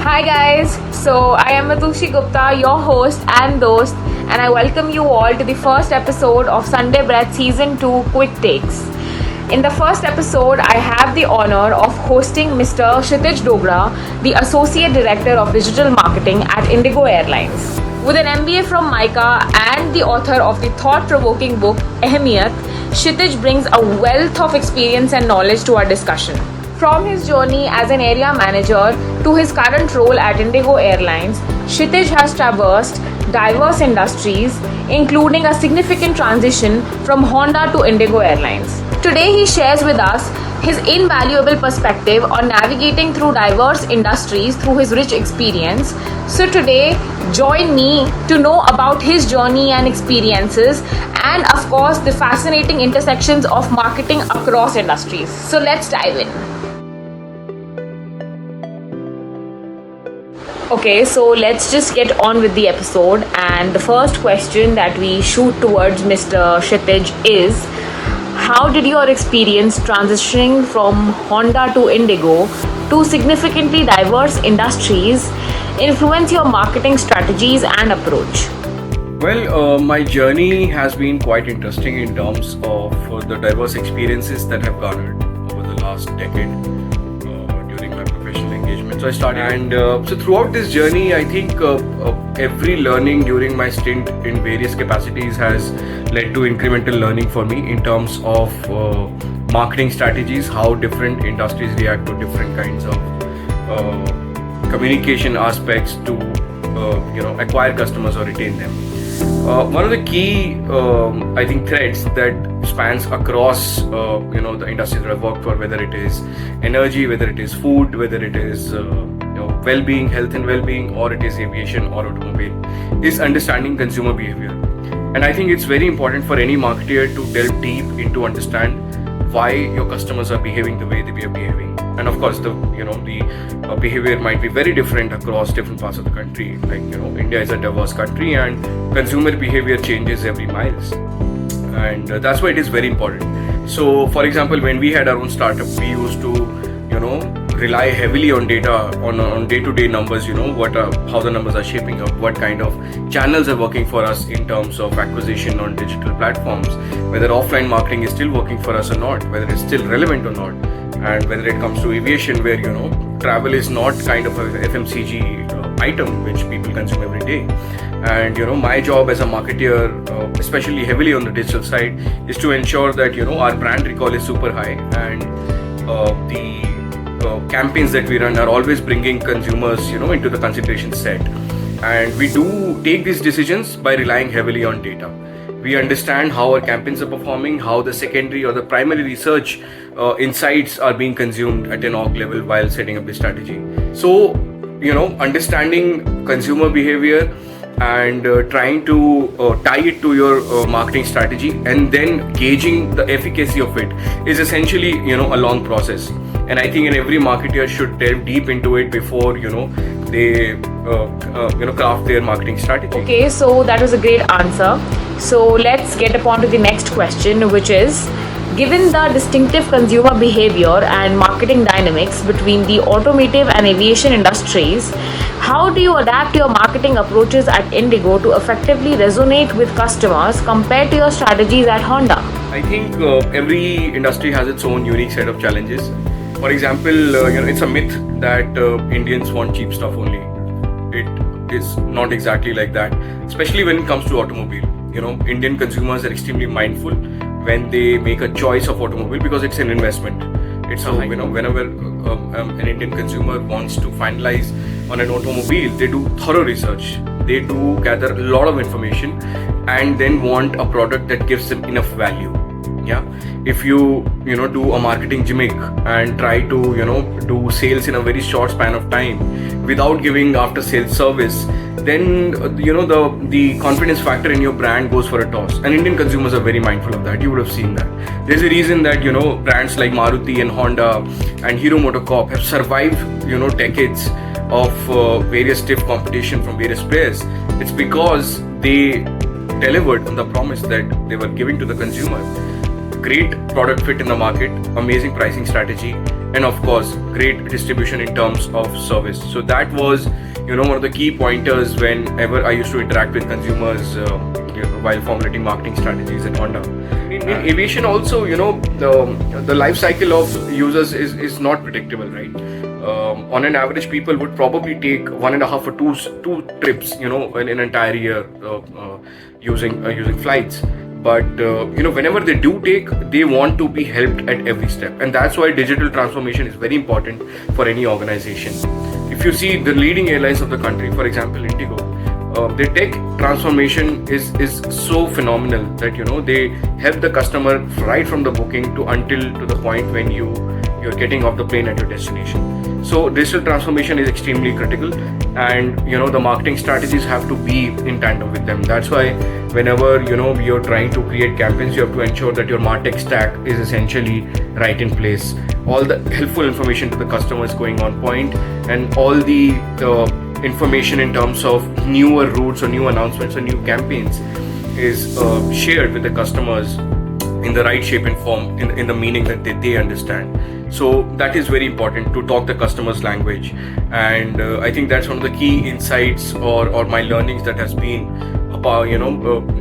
Hi guys, so I am Matushi Gupta, your host and dost, and I welcome you all to the first episode of Sunday Breath Season-2 QuickTakes. In the first episode, I have the honor of hosting Mr. Shitiz Dogra, the Associate Director of Digital Marketing at Indigo Airlines. With an MBA from MICA and the author of the thought-provoking book Aviation, Shitiz brings a wealth of experience and knowledge to our discussion. From his journey as an area manager to his current role at Indigo Airlines, Shitiz has traversed diverse industries, including a significant transition from Honda to Indigo Airlines. Today, he shares with us his invaluable perspective on navigating through diverse industries through his rich experience. So today, join me to know about his journey and experiences, and of course, the fascinating intersections of marketing across industries. So let's dive in. Okay, so let's just get on with the episode. And the first question that we shoot towards Mr. Shitiz is, how did your experience transitioning from Honda to Indigo to significantly diverse industries influence your marketing strategies and approach? Well, my journey has been quite interesting in terms of the diverse experiences that have garnered over the last decade during my professional engagement. So I started, and so throughout this journey, I think every learning during my stint in various capacities has led to incremental learning for me in terms of marketing strategies, how different industries react to different kinds of communication aspects to acquire customers or retain them. One of the key I think threads that spans across the industries that I've worked for, whether it is energy, whether it is food, whether it is well-being, health and well-being, or it is aviation or automobile, is understanding consumer behavior. And I think it's very important for any marketer to delve deep into understand why your customers are behaving the way they are behaving. And of course, the behavior might be very different across different parts of the country. Like India is a diverse country, and consumer behavior changes every miles, and that's why it is very important. So, for example, when we had our own startup, we used to rely heavily on data, on day-to-day numbers. How the numbers are shaping up, what kind of channels are working for us in terms of acquisition on digital platforms, whether offline marketing is still working for us or not, whether it's still relevant or not. And whether it comes to aviation, where travel is not kind of a FMCG item which people consume every day. And my job as a marketer, especially heavily on the digital side, is to ensure that our brand recall is super high, and the campaigns that we run are always bringing consumers into the consideration set. And we do take these decisions by relying heavily on data. We understand how our campaigns are performing, how the secondary or the primary research insights are being consumed at an org level while setting up the strategy. So, understanding consumer behavior and trying to tie it to your marketing strategy, and then gauging the efficacy of it, is essentially a long process. And I think every marketer should delve deep into it before they craft their marketing strategy. Okay, so that was a great answer. So let's get upon to the next question, which is, given the distinctive consumer behavior and marketing dynamics between the automotive and aviation industries, how do you adapt your marketing approaches at Indigo to effectively resonate with customers compared to your strategies at Honda? I think every industry has its own unique set of challenges. For example, it's a myth that Indians want cheap stuff only. It is not exactly like that, especially when it comes to automobile. Indian consumers are extremely mindful when they make a choice of automobile, because it's an investment. It's whenever an Indian consumer wants to finalize on an automobile, they do thorough research. They do gather a lot of information, and then want a product that gives them enough value. Yeah, if you do a marketing gimmick and try to do sales in a very short span of time without giving after sales service, then the confidence factor in your brand goes for a toss. And Indian consumers are very mindful of that. You would have seen that. There's a reason that brands like Maruti and Honda and Hero MotoCorp have survived decades of various stiff competition from various players. It's because they delivered on the promise that they were giving to the consumer. Great product fit in the market, amazing pricing strategy, and of course great distribution in terms of service. So that was one of the key pointers whenever I used to interact with consumers while formulating marketing strategies in Honda. In aviation also, the life cycle of users is not predictable, right? On an average, people would probably take 1.5 or two trips, in an entire year using flights. But whenever they do take, they want to be helped at every step, and that's why digital transformation is very important for any organization. If you see the leading airlines of the country, for example, Indigo, their tech transformation is so phenomenal that they help the customer right from the booking to the point when you're getting off the plane at your destination. So digital transformation is extremely critical, and the marketing strategies have to be in tandem with them. That's why whenever you're trying to create campaigns, you have to ensure that your martech stack is essentially right in place. All the helpful information to the customer is going on point, and all the information in terms of newer routes or new announcements or new campaigns is shared with the customers in the right shape and form, in the meaning that they understand. So that is very important, to talk the customer's language, and I think that's one of the key insights or my learnings that has been about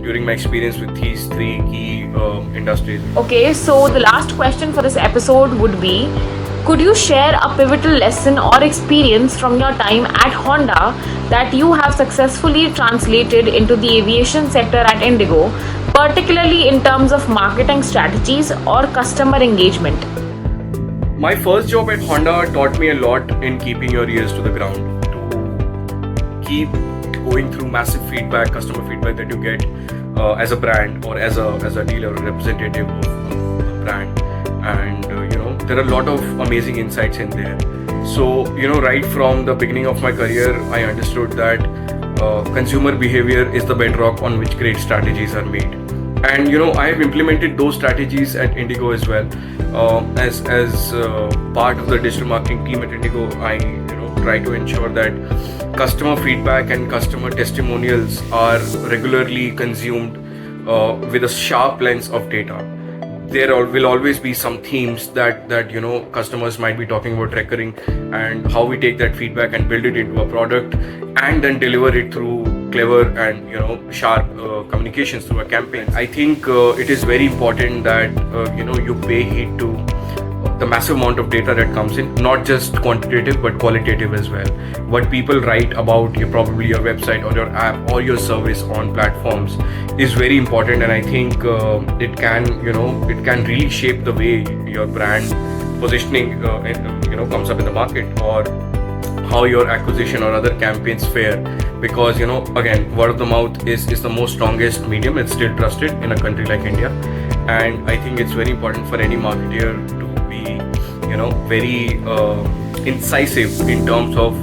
during my experience with these three key industries. Okay, so the last question for this episode would be, could you share a pivotal lesson or experience from your time at Honda that you have successfully translated into the aviation sector at Indigo, particularly in terms of marketing strategies or customer engagement? My first job at Honda taught me a lot in keeping your ears to the ground, to keep going through massive feedback, customer feedback that you get as a brand or as a dealer or representative of the brand. And there are a lot of amazing insights in there. So right from the beginning of my career, I understood that consumer behavior is the bedrock on which great strategies are made. And I have implemented those strategies at Indigo as well. As part of the digital marketing team at Indigo, I try to ensure that customer feedback and customer testimonials are regularly consumed with a sharp lens of data. There will always be some themes that customers might be talking about recurring, and how we take that feedback and build it into a product and then deliver it through clever and sharp communications through a campaign. I think it is very important that you pay heed to the massive amount of data that comes in, not just quantitative but qualitative as well. What people write about probably your website or your app or your service on platforms is very important, and I think it can really shape the way your brand positioning comes up in the market, or how your acquisition or other campaigns fare. Because again, word of the mouth is the most strongest medium. It's still trusted in a country like India, and I think it's very important for any marketer to be very incisive in terms of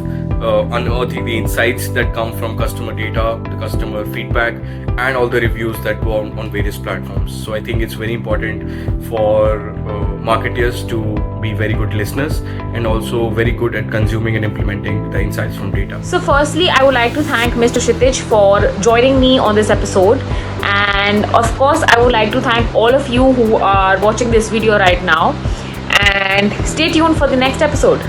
unearthing the insights that come from customer data, the customer feedback, and all the reviews that go on various platforms. So I think it's very important for marketers to be very good listeners and also very good at consuming and implementing the insights from data. So firstly, I would like to thank Mr. Shitiz for joining me on this episode, and of course I would like to thank all of you who are watching this video right now, and stay tuned for the next episode.